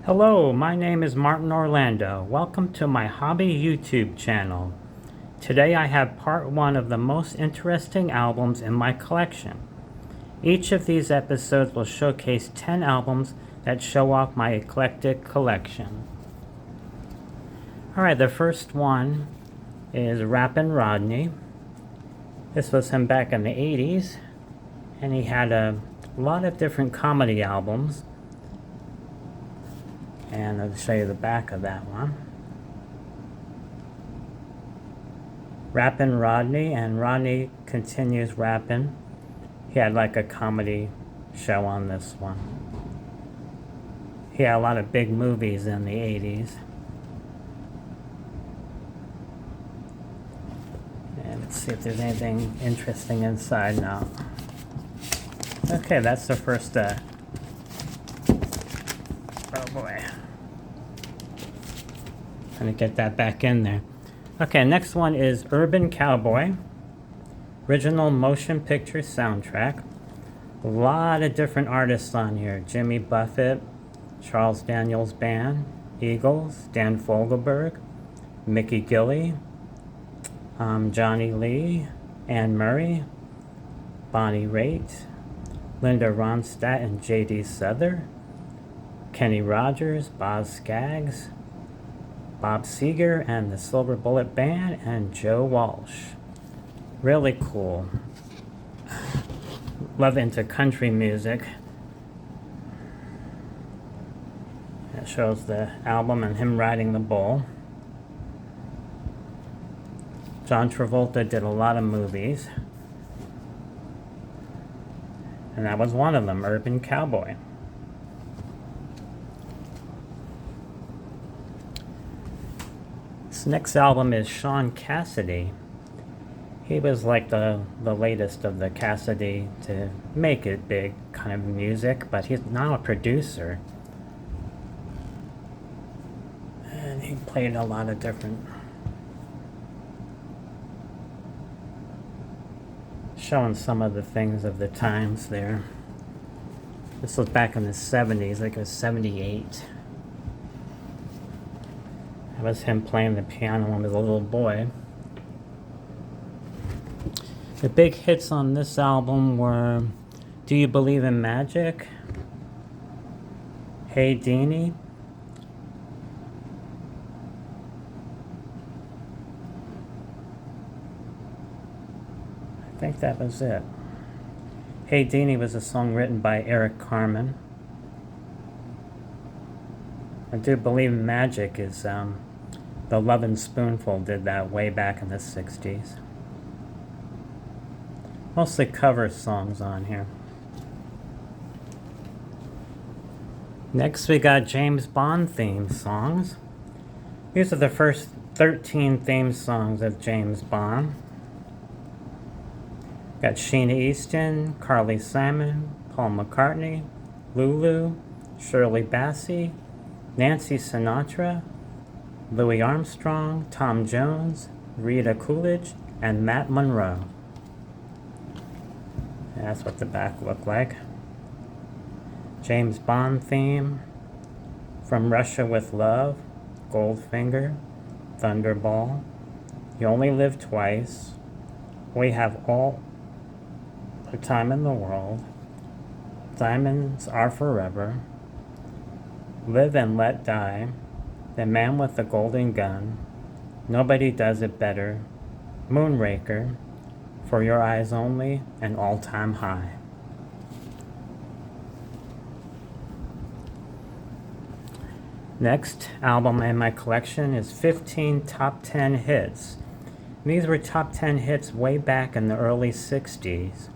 Hello, my name is Martin Orlando. Welcome to my hobby YouTube channel. Today I have part 1 of the most interesting albums in my collection. Each of these episodes will showcase 10 albums that show off my eclectic collection. Alright, the first one is Rappin' Rodney. This was him back in the 80s, and he had a lot of different comedy albums. And I'll show you the back of that one. Rappin' Rodney, and Rodney continues rapping. He had like a comedy show on this one. He had a lot of big movies in the 80s. And let's see if there's anything interesting inside now. Okay, that's the first, oh boy. Gonna get that back in there. Okay, next one is Urban Cowboy. Original motion picture soundtrack. A lot of different artists on here. Jimmy Buffett, Charles Daniels Band, Eagles, Dan Fogelberg, Mickey Gilley, Johnny Lee, Anne Murray, Bonnie Raitt, Linda Ronstadt and J.D. Souther, Kenny Rogers, Boz Scaggs, Bob Seger and the Silver Bullet Band, and Joe Walsh. Really cool. Love into country music. It shows the album and him riding the bull. John Travolta did a lot of movies, and that was one of them, Urban Cowboy. This next album is Shaun Cassidy. He was like the latest of the Cassidy to make it big kind of music, but he's now a producer. And he played a lot of different, showing some of the things of the times there. This was back in the 70s, like it was 78. That was him playing the piano when he was a little boy. The big hits on this album were Do You Believe in Magic? Hey Deanie, I think that was it. Hey Deanie was a song written by Eric Carmen. I Do Believe in Magic is the Lovin' Spoonful did that way back in the 60s. Mostly cover songs on here. Next we got James Bond theme songs. These are the first 13 theme songs of James Bond. Got Sheena Easton, Carly Simon, Paul McCartney, Lulu, Shirley Bassey, Nancy Sinatra, Louis Armstrong, Tom Jones, Rita Coolidge, and Matt Monro. And that's what the back looked like. James Bond theme, From Russia with Love, Goldfinger, Thunderball, You Only Live Twice, We Have All the Time in the World, Diamonds Are Forever, Live and Let Die, The Man with the Golden Gun, Nobody Does It Better, Moonraker, For Your Eyes Only, and All Time High. Next album in my collection is 15 Top 10 Hits. These were top 10 hits way back in the early 60s.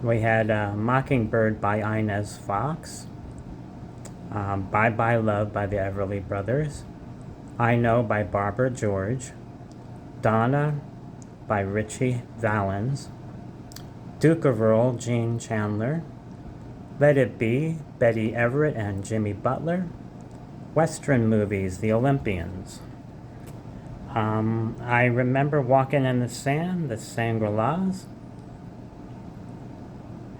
We had Mockingbird by Inez Fox, Bye Bye Love by the Everly Brothers, I Know by Barbara George, Donna by Richie Valens, Duke of Earl, Gene Chandler, Let It Be, Betty Everett and Jimmy Butler, Western Movies, The Olympians. I Remember Walking in the Sand, The Shangri-Las,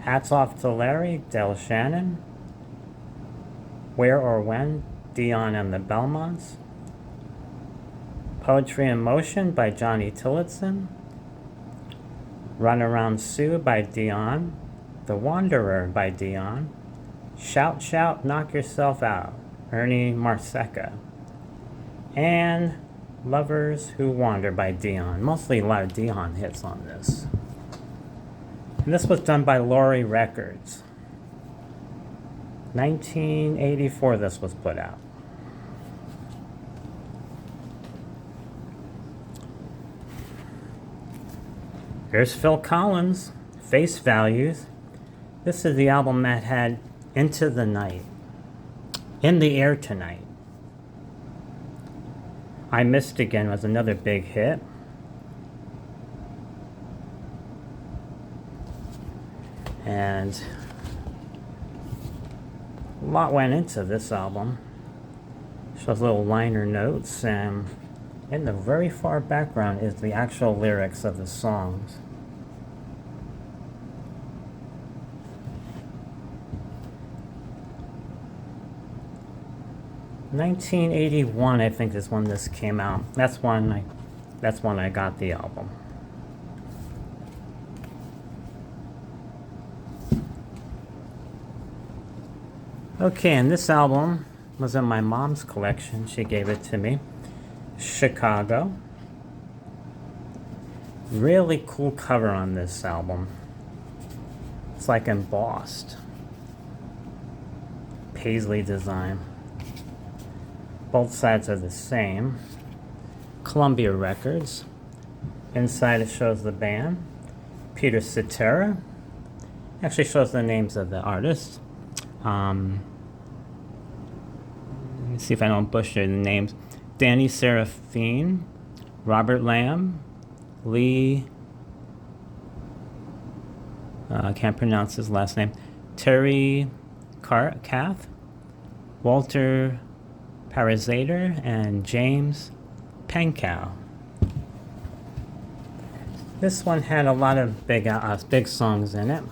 Hats Off to Larry, Del Shannon, Where or When, Dion and the Belmonts. Poetry in Motion by Johnny Tillotson. Run Around Sue by Dion. The Wanderer by Dion. Shout, Shout, Knock Yourself Out, Ernie Marsecca. And Lovers Who Wander by Dion. Mostly a lot of Dion hits on this. And this was done by Laurie Records. 1984 this was put out. Here's Phil Collins, Face Values. This is the album that had Into the Night, In the Air Tonight. I Missed Again was another big hit. And a lot went into this album. Shows little liner notes, and in the very far background is the actual lyrics of the songs. (1981) I think is when this came out. That's when I got the album. Okay, and this album was in my mom's collection. She gave it to me. Chicago. Really cool cover on this album. It's like embossed. Paisley design. Both sides are the same. Columbia Records. Inside it shows the band. Peter Cetera. Actually shows the names of the artists. Let me see if I don't butcher the names. Danny Seraphine, Robert Lamb, Lee, I can't pronounce his last name, Terry Kath, Walter Parazader, and James Pankow. This one had a lot of big songs in it.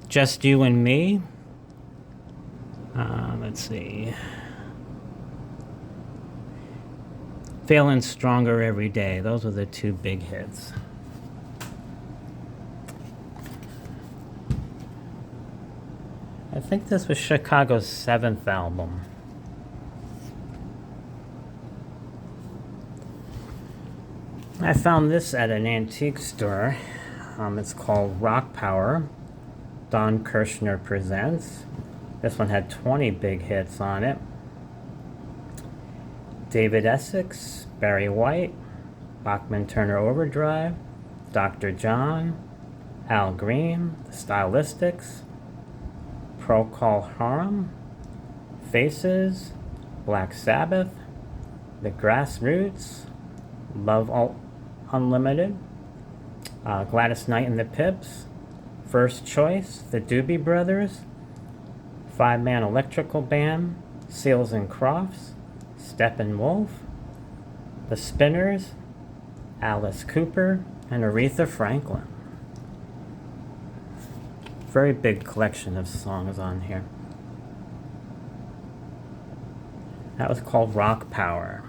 Just You and Me. Let's see. Feeling Stronger Every Day. Those were the two big hits. I think this was Chicago's 7th album. I found this at an antique store. It's called Rock Power. Don Kirshner Presents. This one had 20 big hits on it. David Essex, Barry White, Bachman Turner Overdrive, Dr. John, Al Green, The Stylistics, Procol Harum, Faces, Black Sabbath, The Grassroots, Love Unlimited, Gladys Knight and the Pips, First Choice, The Doobie Brothers, Five-Man Electrical Band, Seals and Crofts, Steppenwolf, The Spinners, Alice Cooper, and Aretha Franklin. Very big collection of songs on here. That was called Rock Power.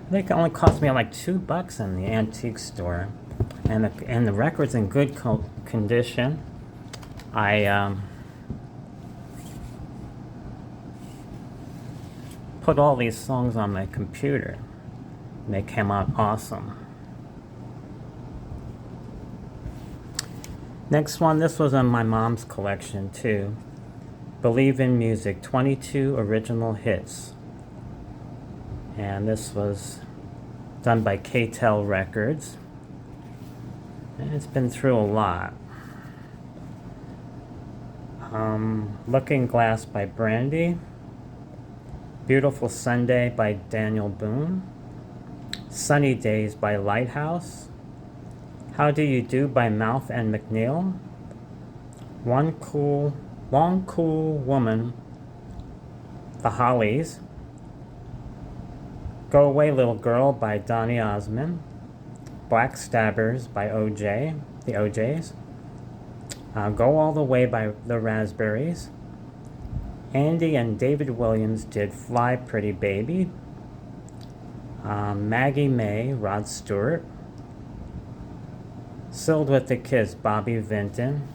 I think it only cost me like $2 in the antique store, and the record's in good condition. I put all these songs on my computer, and they came out awesome. Next one, this was in my mom's collection too. Believe in Music, 22 original hits. And this was done by K-Tel Records. And it's been through a lot. Looking Glass by Brandy. Beautiful Sunday by Daniel Boone. Sunny Days by Lighthouse. How Do You Do by Mouth and McNeil. Long Cool Woman, The Hollies. Go Away Little Girl by Donny Osmond. Black Stabbers by the OJs. Go All the Way by the Raspberries. Andy and David Williams did Fly Pretty Baby. Maggie May, Rod Stewart. Sealed with the Kiss, Bobby Vinton.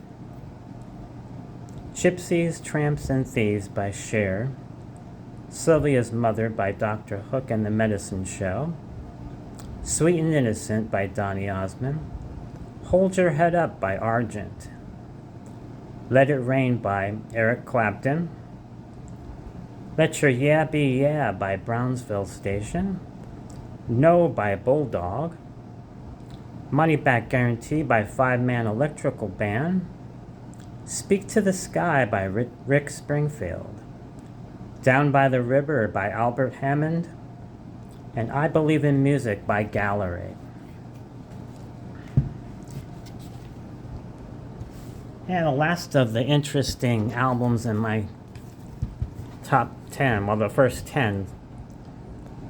Gypsies, Tramps, and Thieves by Cher. Sylvia's Mother by Dr. Hook and the Medicine Show. Sweet and Innocent by Donny Osmond. Hold Your Head Up by Argent. Let It Rain by Eric Clapton. Let Your Yeah Be Yeah by Brownsville Station. No by Bulldog. Money Back Guarantee by Five Man Electrical Band. Speak to the Sky by Rick Springfield. Down by the River by Albert Hammond. And I Believe in Music by Gallery. And the last of the interesting albums in my top 10, well, the first 10,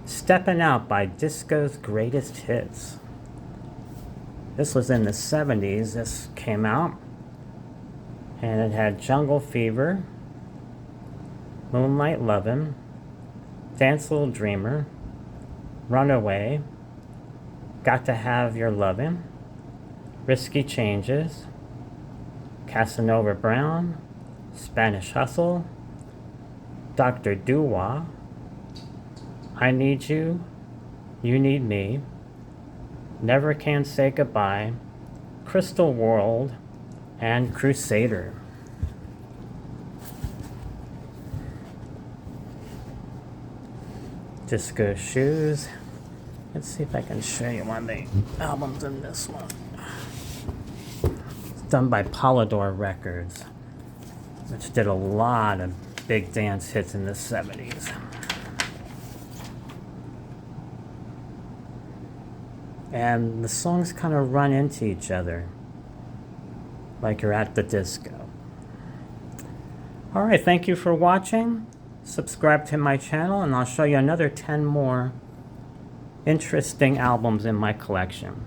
Steppin' Out by Disco's Greatest Hits. This was in the 70s, this came out. And it had Jungle Fever, Moonlight Lovin', Dance Little Dreamer, Runaway, Got to Have Your Lovin', Risky Changes, Casanova Brown, Spanish Hustle, Dr. Doo-Wah, I Need You, You Need Me, Never Can Say Goodbye, Crystal World, and Crusader. Disco Shoes. Let's see if I can show you one of the albums in this one. It's done by Polydor Records, which did a lot of big dance hits in the 70s. And the songs kind of run into each other, like you're at the disco. All right, thank you for watching. Subscribe to my channel and I'll show you another 10 more interesting albums in my collection.